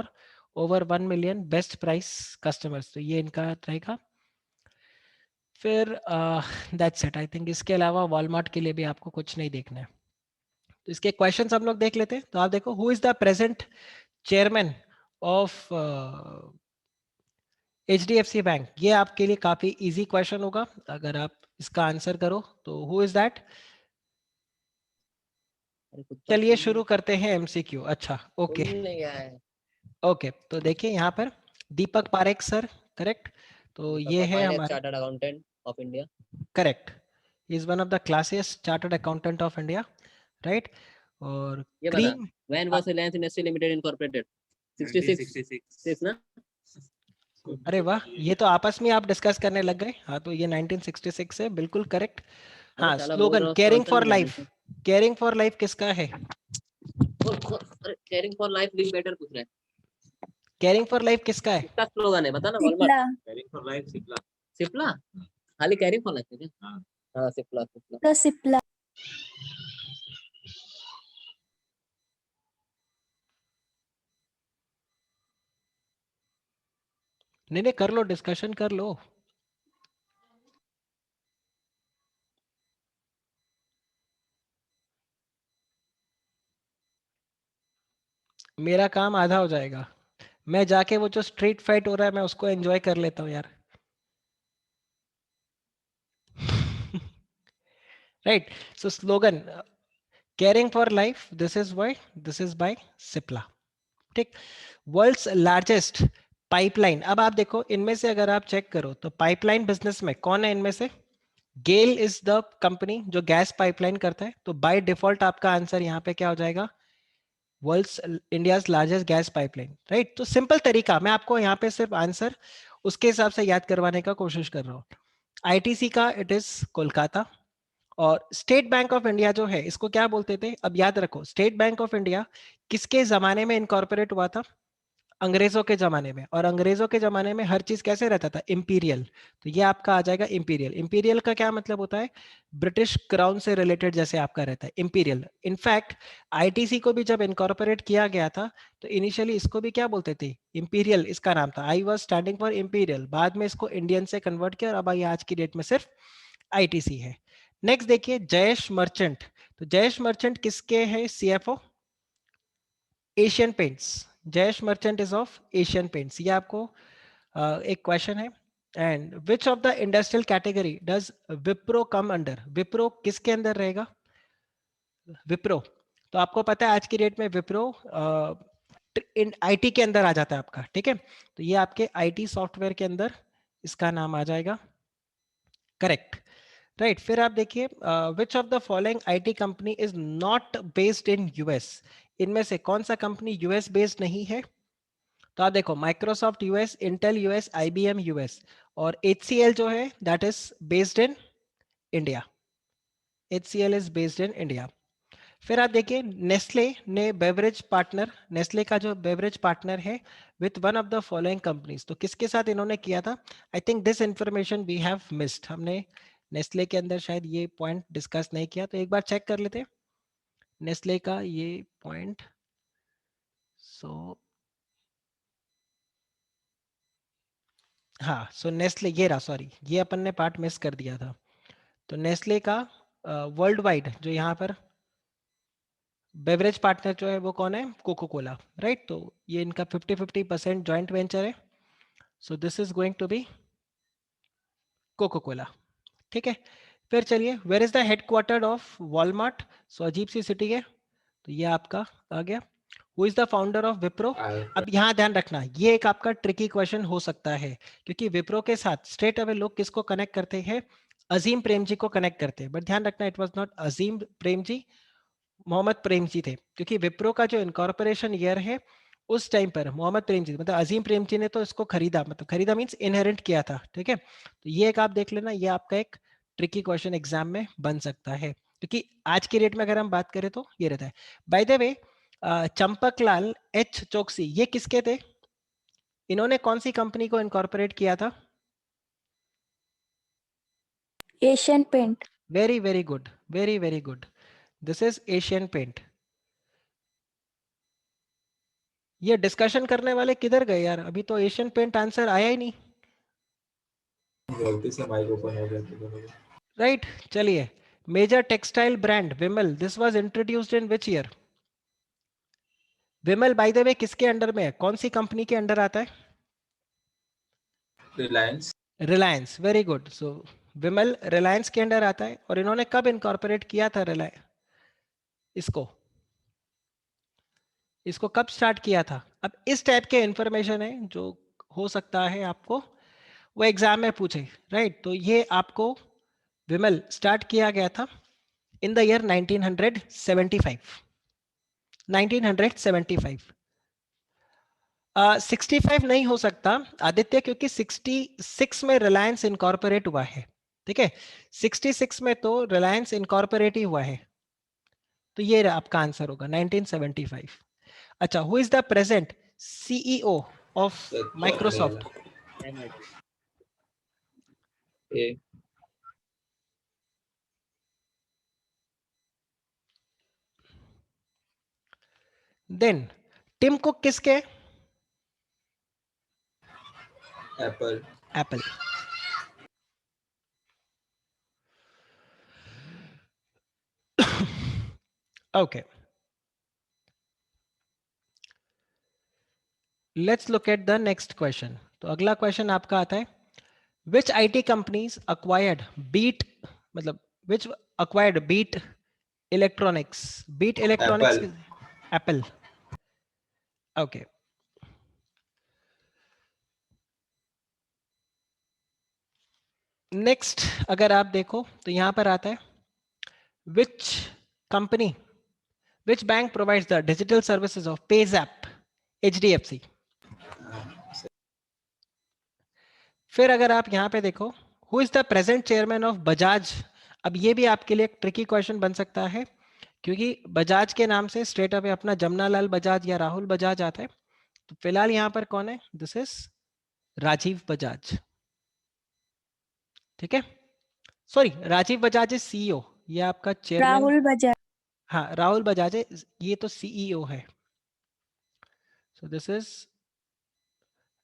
over 1 million best price customers, तो ये इनका रहेगा। फिर दैट्स इट आई थिंक। इसके अलावा वॉलमार्ट के लिए भी आपको कुछ नहीं देखना है। तो इसके क्वेश्चंस हम लोग देख लेते हैं। तो आप देखो, who is the present chairman of HDFC bank, ये आपके लिए काफी इजी क्वेश्चन होगा अगर आप इसका आंसर करो तो। Who is that? चलिए शुरू करते हैं एमसीक्यू। अच्छा, ओके ओके, तो देखिए यहाँ पर दीपक पारेख सर, करेक्ट। तो ये है हमारे chartered accountant of India, correct, is one of the classiest chartered accountant of India, right. और ये बता, क्रीम, when was Reliance industry limited incorporated? 66 ना? अरे वाह, ये तो आपस में आप डिस्कस करने लग गए। हाँ, तो ये 1966 है, बिल्कुल करेक्ट। हाँ, slogan caring for life, caring for life किसका है? Caring for life live better पूछ रहे हैं। केयरिंग फॉर लाइफ किसका है? किसका स्लोगन है बता ना। Walmart. Caring for life Cipla. Cipla? खाली केयरिंग फॉर लाइफ है क्या? हां सिप्ला, सिप्ला सिप्ला। नहीं नहीं, कर लो, डिस्कशन कर लो। मेरा काम आधा हो जाएगा, मैं जाके वो जो स्ट्रीट फाइट हो रहा है मैं उसको एंजॉय कर लेता हूँ यार। Right, so slogan caring for life, this is by Cipla, ठीक। वर्ल्ड्स लार्जेस्ट पाइपलाइन, अब आप देखो इनमें से अगर आप चेक करो तो पाइपलाइन बिजनेस में कौन है इनमें से? गेल इज द कंपनी जो गैस पाइपलाइन करता है, तो बाय डिफॉल्ट आपका आंसर यहाँ पे क्या हो जाएगा? World's India's largest gas pipeline, right. तो सिंपल तरीका, मैं आपको यहाँ पे सिर्फ आंसर उसके हिसाब से याद करवाने का कोशिश कर रहा हूँ। आईटीसी का इट इज कोलकाता। और स्टेट बैंक ऑफ इंडिया जो है इसको क्या बोलते थे? अब याद रखो, स्टेट बैंक ऑफ इंडिया किसके जमाने में इनकॉर्पोरेट हुआ था? अंग्रेजों के जमाने में। और अंग्रेजों के जमाने में हर चीज कैसे रहता था? इंपीरियल। तो ये आपका आ जाएगा इंपीरियल। इंपीरियल का क्या मतलब होता है? ब्रिटिश क्राउन से रिलेटेड जैसे आपका रहता है इंपीरियल। इनफैक्ट आईटीसी को भी जब इनकॉर्पोरेट किया गया था तो इनिशियली इसको भी क्या बोलते थे? इंपीरियल इसका नाम था। I was standing for imperial, बाद में इसको इंडियन से कन्वर्ट किया और अब ये आज की डेट में सिर्फ आईटीसी है। नेक्स्ट देखिए, जयेश मर्चेंट। तो जयेश मर्चेंट किसके हैं CFO? Asian paints. Jayesh merchant is of Asian paints, ये आपको एक क्वेश्चन है। And which of the industrial category does Wipro come under? Wipro किसके अंदर रहेगा? विप्रो, तो आपको पता है आज की डेट में विप्रो आईटी के अंदर आ जाता है आपका, ठीक है। तो ये आपके आईटी सॉफ्टवेयर के अंदर इसका नाम आ जाएगा, करेक्ट, राइट। फिर आप देखिए, विच of the following IT company is not based in US? इनमें से कौन सा कंपनी यूएस बेस्ड नहीं है? तो आप देखो, Microsoft US, Intel US, IBM US, और एचसीएल जो है that is based in India. HCL is based in India. फिर आप देखिए, नेस्ले ने बेवरेज पार्टनर, नेस्ले का जो बेवरेज पार्टनर है with one of the following companies, तो किसके साथ इन्होंने किया था? I think this information we have missed, हमने नेस्ले के अंदर शायद ये पॉइंट डिस्कस नहीं किया, तो एक बार चेक कर लेते हैं नेस्ले का ये पॉइंट। सो हाँ, सो नेस्ले ये रहा, सॉरी ये अपन ने पार्ट मिस कर दिया था। तो नेस्ले का वर्ल्ड वाइड जो यहाँ पर बेवरेज पार्टनर जो है वो कौन है? Coca Cola, right. तो ये इनका 50-50% जॉइंट वेंचर है। So this is going to be Coca Cola, ठीक है। फिर चलिए, where is the headquarter of Walmart? So अजीब सी सिटी है, तो ये आपका आ गया। Who is the founder of Wipro? अब यहाँ ध्यान रखना, ये एक आपका ट्रिकी क्वेश्चन हो सकता है, क्योंकि विप्रो के साथ स्ट्रेट अवे लोग किसको कनेक्ट करते हैं? अजीम प्रेम जी को कनेक्ट करते हैं, बट ध्यान रखना इट वाज नॉट अजीम प्रेम जी, मोहम्मद प्रेम जी थे, क्योंकि विप्रो का जो इनकॉर्पोरेशन ईयर है उस टाइम पर मोहम्मद प्रेम जी, मतलब अजीम प्रेम जी ने तो इसको खरीदा, मतलब खरीदा मींस इनहेरिट किया था, ठीक है। तो ये एक आप देख लेना, ये आपका एक ट्रिकी क्वेश्चन एग्जाम में बन सकता है, क्योंकि आज की डेट में अगर हम बात करें तो ये रहता है। Bye the way, Champak Lal H चौकसी ये किसके थे? इन्होंने कौन सी कंपनी को इनकॉर्पोरेट किया था? Asian Paint. Very very good, very very good, this is Asian Paint. ये डिस्कशन करने वाले किधर गए यार? अभी तो एशियन पेंट आंसर आया ही नहीं। गलती से माइक ओपन हो गया। राइट, चलिए। Major textile brand Vimal, this was introduced in which year? Vimal by the way किसके अंडर में है, कौन सी कंपनी के अंडर आता है? Reliance. Reliance, very good. So Vimal Reliance के अंडर आता है, और इन्होंने कब इनकॉर्पोरेट किया था रिलायंस इसको? इसको कब स्टार्ट किया था? अब इस टाइप के इंफॉर्मेशन है जो हो सकता है आपको वो एग्जाम में पूछे, राइट। तो ये आपको विमल स्टार्ट किया गया था इन द ईयर 1975। 1975। 65 नहीं हो सकता आदित्य, क्योंकि 66 में रिलायंस इनकॉर्पोरेट हुआ है, ठीक है। 66 में तो रिलायंस इनकॉर्पोरेट ही हुआ है, तो ये आपका आंसर होगा 1975। अच्छा, who is the present CEO of Microsoft? Then Tim Cook किसके? Apple. Apple. Okay, let's look at the next question. तो अगला क्वेश्चन आपका आता है, which IT companies acquired beat, मतलब which acquired beat electronics? Beat electronics, Apple. Okay, next अगर आप देखो तो यहां पर आता है, which company, which bank provides the digital services of PayZapp? HDFC. फिर अगर आप यहां पे देखो, who is the present chairman of Bajaj? अब ये भी आपके लिए एक ट्रिकी क्वेश्चन बन सकता है, क्योंकि बजाज के नाम से स्ट्रेट अवे अपना जमनालाल बजाज या राहुल बजाज आता है। तो फिलहाल यहां पर कौन है? दिस इज राजीव बजाज, ठीक है। Sorry, Rajiv Bajaj is CEO, ये आपका चेयरमैन। राहुल बजाज। हाँ, राहुल बजाज है, ये तो सीईओ है। So this is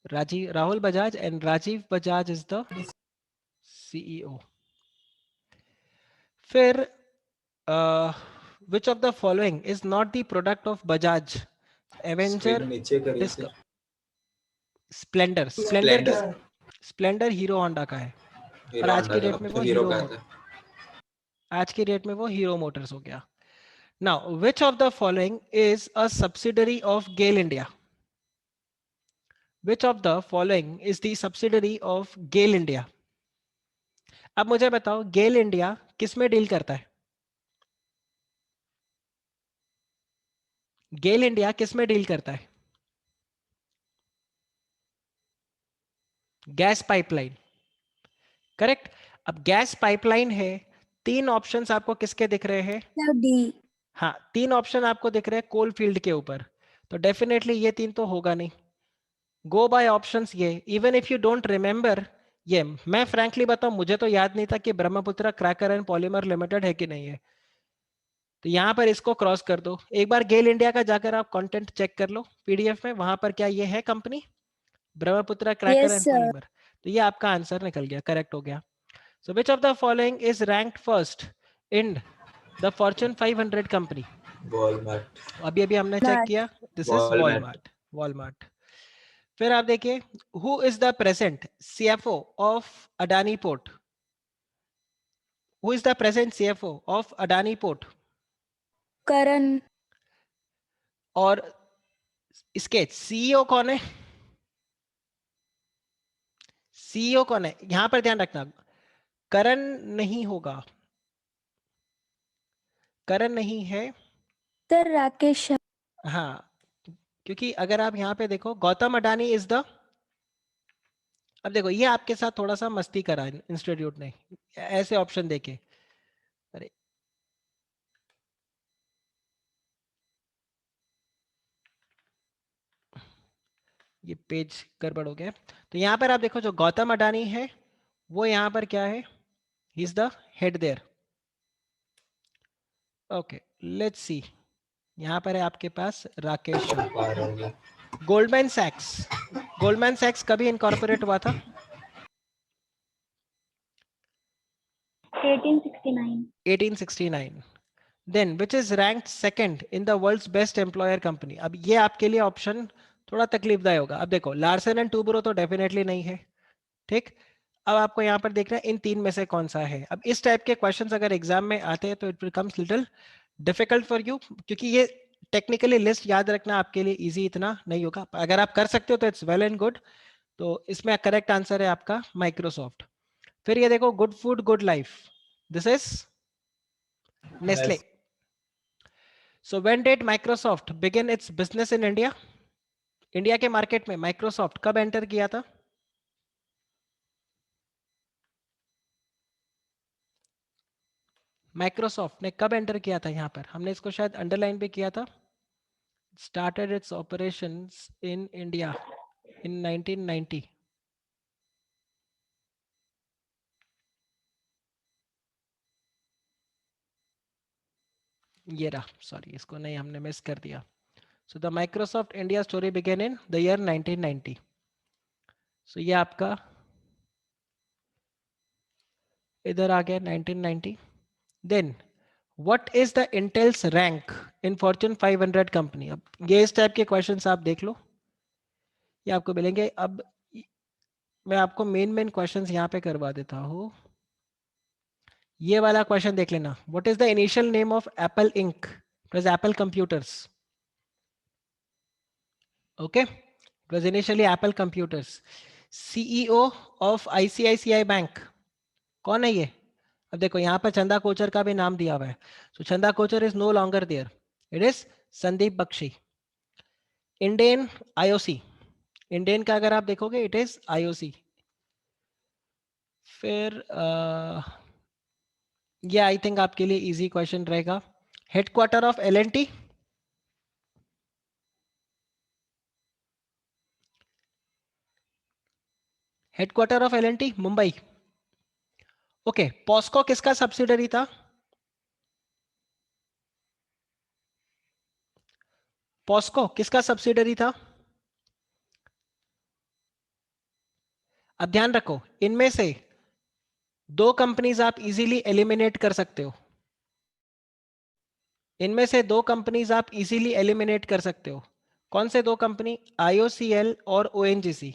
Rahul Bajaj and Rajiv Bajaj is the CEO. फिर which of the following is not the product of Bajaj? Avenger, नीचे करिए Disc, Splendor. Splendor hero Honda का है, और आज की डेट में वो आज की डेट में वो हीरो मोटर्स हो गया। Now which of the following is a subsidiary of GAIL India? Which of the following is the subsidiary of GAIL India? अब मुझे बताओ, गेल इंडिया किस में डील करता है? गेल इंडिया किस में डील करता है? Gas pipeline, correct. अब गैस पाइपलाइन है, तीन ऑप्शंस आपको किसके दिख रहे हैं? डी। हाँ, तीन ऑप्शन आपको दिख रहे हैं कोल फील्ड के ऊपर, तो डेफिनेटली ये तीन तो होगा नहीं। गो बाय ऑप्शंस ये, even if you don't remember ये, मैं फ्रैंकली बताऊं मुझे तो याद नहीं था कि Brahmaputra cracker and polymer limited है कि नहीं है, तो यहां पर इसको क्रॉस कर दो। एक बार गेल इंडिया का जाकर आप कंटेंट चेक कर लो पीडीएफ में, वहां पर क्या ये है company Brahmaputra cracker yes and sir. Polymer? तो ये आपका आंसर निकल गया, करेक्ट हो गया। So which of the following is ranked first in the Fortune 500 company? Walmart. अभी हमने चेक Walmart. किया, दिस इज वॉलमार्ट। वॉलमार्ट। फिर आप देखिए, who is the present CFO of Adani port? Who is the present CFO of Adani port? Karan. और इसके सीईओ कौन है? सीईओ कौन है यहां पर ध्यान रखना, करण नहीं होगा, करण नहीं है। सर राकेश शर्मा। हाँ, क्योंकि अगर आप यहाँ पे देखो गौतम अडानी इज द, अब देखो ये आपके साथ थोड़ा सा मस्ती करा इंस्टीट्यूट ने ऐसे ऑप्शन देके। अरे ये पेज गड़बड़ हो गया। तो यहाँ पर आप देखो जो गौतम अडानी है वो यहाँ पर क्या है, he is the head there. Okay let's see, यहाँ पर है आपके पास राकेश शाह। पार हो गया। गोल्डमैन सैक्स, गोल्डमैन सैक्स कभी इनकॉर्पोरेट हुआ था? 1869। 1869। Then which is ranked second in the world's best employer company. अब ये आपके लिए ऑप्शन थोड़ा तकलीफदायक होगा। अब देखो लार्सन एंड टूब्रो तो डेफिनेटली नहीं है, ठीक। अब आपको यहाँ पर देखना है इन तीन में से कौन सा है। अब इस टाइप के क्वेश्चंस अगर एग्जाम में आते हैं तो it becomes little difficult for you, क्योंकि ये टेक्निकली लिस्ट याद रखना आपके लिए इजी इतना नहीं होगा। अगर आप कर सकते हो तो इट्स वेल एंड गुड। तो इसमें करेक्ट आंसर है आपका माइक्रोसॉफ्ट। फिर ये देखो good food good life, this is Nestle. So when did Microsoft begin it's business in India? India के मार्केट में माइक्रोसॉफ्ट कब एंटर किया था? माइक्रोसॉफ्ट ने कब एंटर किया था? यहां पर हमने इसको शायद अंडरलाइन भी किया था। Started it's operations in India in 1990। ये रहा, सॉरी इसको नहीं हमने मिस कर दिया। So the Microsoft India story began in the year 1990। सो ये आपका इधर आ गया 1990। Then what is the Intel's rank in Fortune 500 company? अब ये इस टाइप के क्वेश्चंस आप देख लो, ये आपको मिलेंगे। अब मैं आपको मेन मेन क्वेश्चंस यहाँ पे करवा देता हूँ। ये वाला क्वेश्चन देख लेना, what is the initial name of Apple ink? It was Apple computers. Okay, it was initially Apple computers. CEO of ICICI bank कौन है ये? अब देखो यहाँ पर चंदा कोचर का भी नाम दिया हुआ है। So Chanda Kochhar is no longer there, it is Sandeep Bakhshi. Indian IOC, Indian का अगर आप देखोगे इट इज आईओसी। फिर ये आई थिंक आपके लिए इजी क्वेश्चन रहेगा। Headquarter of L&T? Headquarter of L&T Mumbai. Okay, POSCO किसका सब्सिडरी था? पॉस्को किसका सब्सिडरी था? अब ध्यान रखो इनमें से दो कंपनीज आप इजीली एलिमिनेट कर सकते हो, इनमें से दो कंपनीज आप इजीली एलिमिनेट कर सकते हो। कौन से दो कंपनी? आईओसीएल और ओएनजीसी,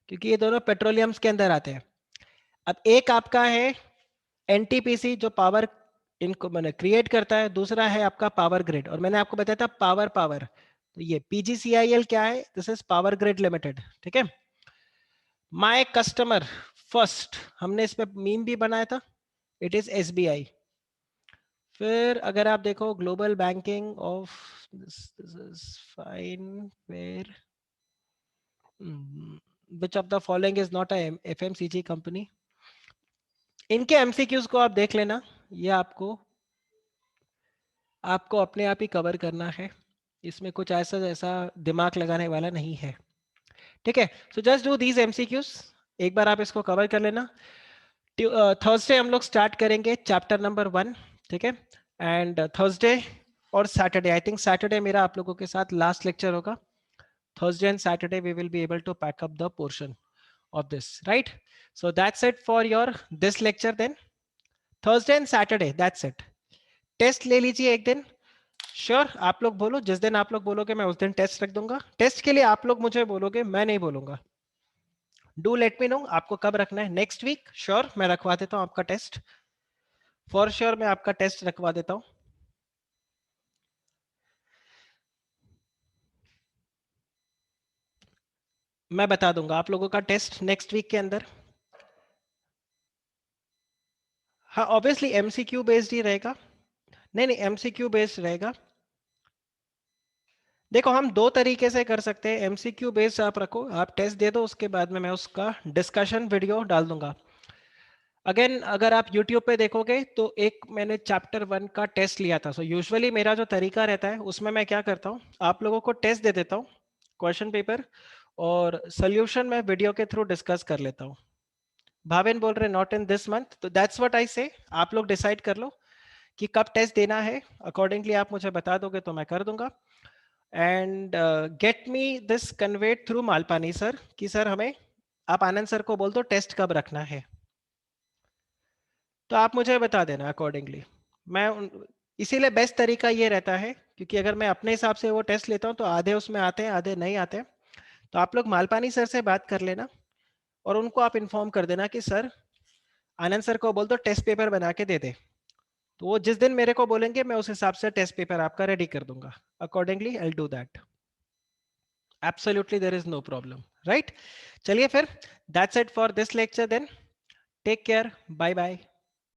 क्योंकि ये दोनों पेट्रोलियम्स के अंदर आते हैं। अब एक आपका है एनटीपीसी जो पावर इनको मैंने क्रिएट करता है, दूसरा है आपका पावर ग्रिड। और मैंने आपको बताया था पावर पावर, तो ये पीजीसीआईएल क्या है? This is power grid limited, ठीक है। माय कस्टमर फर्स्ट, हमने इस पे मीम भी बनाया था, इट इज एसबीआई। फिर अगर आप देखो global banking of this is fine, where which of the following is not a FMCG company? इनके एमसीक्यूज को आप देख लेना, ये आपको अपने आप ही कवर करना है, इसमें कुछ ऐसा दिमाग लगाने वाला नहीं है, ठीक है। So just do these MCQs, एक बार आप इसको कवर कर लेना। थर्सडे हम लोग स्टार्ट करेंगे चैप्टर नंबर 1, ठीक है। एंड थर्सडे और सैटरडे, आई थिंक सैटरडे मेरा आप लोगों के साथ लास्ट लेक्चर होगा। Thursday and Saturday we will be able to pack up the portion of this, right? So that's it for your this lecture then. Thursday and Saturday, that's it. Test ले लीजिए एक दिन, श्योर आप लोग बोलो, जिस दिन आप लोग बोलोगे मैं उस दिन टेस्ट रख दूंगा। टेस्ट के लिए आप लोग मुझे बोलोगे, मैं नहीं बोलूंगा। डू लेट मी नो आपको कब रखना है। नेक्स्ट वीक श्योर मैं रखवा देता हूँ आपका टेस्ट, फॉर श्योर मैं आपका टेस्ट रखवा देता हूँ। मैं बता दूंगा आप लोगों का टेस्ट नेक्स्ट वीक के अंदर। हाँ ऑब्वियसली एमसीक्यू बेस्ड ही रहेगा। नहीं नहीं एमसीक्यू बेस्ड रहेगा। देखो हम दो तरीके से कर सकते हैं, एमसीक्यू बेस्ड आप रखो, आप टेस्ट दे दो, उसके बाद में मैं उसका डिस्कशन वीडियो डाल दूंगा। अगेन अगर आप YouTube पे देखोगे तो एक मैंने चैप्टर 1 का टेस्ट लिया था। सो यूजुअली मेरा जो तरीका रहता है उसमें मैं क्या करता हूँ, आप लोगों को टेस्ट दे देता हूँ, क्वेश्चन पेपर, और सोल्यूशन मैं वीडियो के थ्रू डिस्कस कर लेता हूँ। भावेन बोल रहे नॉट इन दिस मंथ, तो दैट्स व्हाट आई से। आप लोग डिसाइड कर लो कि कब टेस्ट देना है, अकॉर्डिंगली आप मुझे बता दोगे तो मैं कर दूंगा। And get me this conveyed through Malpani sir कि सर हमें, आप आनंद सर को बोल दो टेस्ट कब रखना है, तो आप मुझे बता देना अकॉर्डिंगली। इसीलिए बेस्ट तरीका ये रहता है, क्योंकि अगर मैं अपने हिसाब से वो टेस्ट लेता हूँ तो आधे उसमें आते हैं आधे नहीं आते हैं। तो आप लोग मालपानी सर से बात कर लेना और उनको आप इन्फॉर्म कर देना कि सर आनंद सर को बोल दो टेस्ट पेपर बना के दे दे। तो वो जिस दिन मेरे को बोलेंगे मैं उस हिसाब से टेस्ट पेपर आपका रेडी कर दूंगा, accordingly I will do that. Absolutely there is no problem, right. चलिए फिर that's it for this lecture then, take care, bye bye.